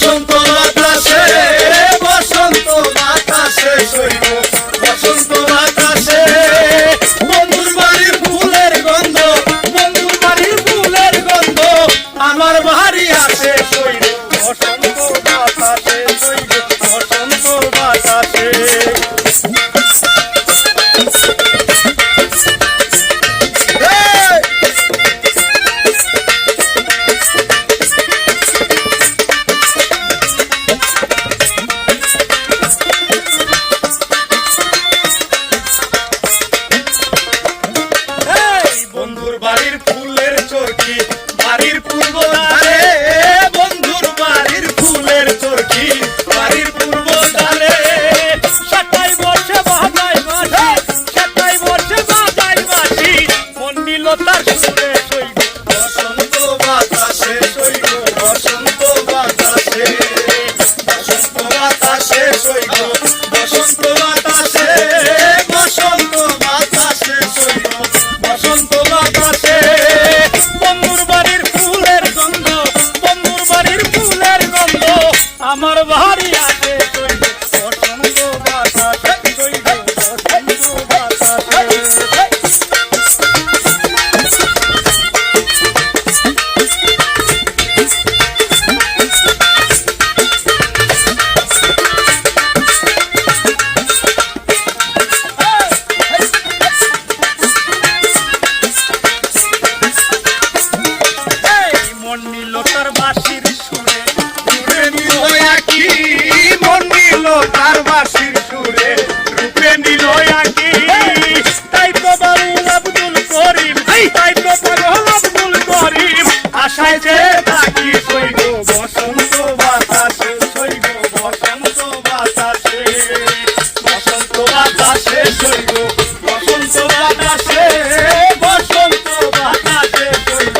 বসন্ত বাতাসে বসন্ত বাতাসে সইব বসন্ত বাতাসে বন্ধুর বাড়ির ফুলের গন্ধ বন্ধুর বাড়ির ফুলের গন্ধ আমার বাড়ি আসে সইব বসন্ত বাতাসে সইব বসন্ত বাতাসে বন্ধুর বাড়ির ফুলের চরকি বাড়ির পূর্ব ধারে বন্ধুর বাড়ির ফুলের চরকি বাড়ির পূর্ব ধারে সাতাই বর্ষে বাজাই বাঁশি সাতাই বর্ষে বাজাই বাঁশি মন নিল তার সুরে সইব বসন্ত বাতাসে সইব বসন্ত বাতাসে বসন্ত বাতাসে সইব বসন্ত বাতাসে বসন্ত বাতাসে সইব বসন্ত বাতাসে বন্ধুর বাড়ির ফুলের গন্ধ বন্ধুর বাড়ির ফুলের গন্ধ আমার বাড়ি আসে সইব বসন্ত বাতাসে সইব বসন্ত বাতাসে মন নিল তার বাঁশির সুরে রূপে নিল আকি মন নিল তার বাঁশির সুরে রূপে নিল আকি তাই তো বাউল আব্দুল করিম তাই তো পাগল আব্দুল করিম আশায় যে থাকি সইব বসন্ত বাতাসে সইব বসন্ত বাতাসে বসন্ত বাতাসে সইব বসন্ত বাতাসে বসন্ত বাতাসে সইব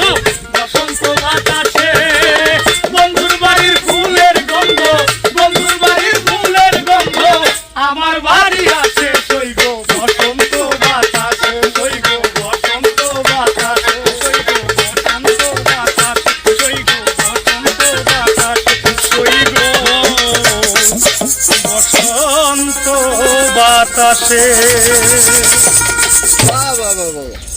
বসন্ত বাতাসে বন্ধুর বাড়ির ফুলের গন্ধ বন্ধুর বাড়ির ফুলের গন্ধ আমার বাড়ি আসে সইব বসন্ত বাতাসে সইব বসন্ত বাতাসে সইব বসন্ত বাতাসে সইব বসন্ত বাতাসে সইব বসন্ত বাতাসে বাহ বাহ বাহ বাহ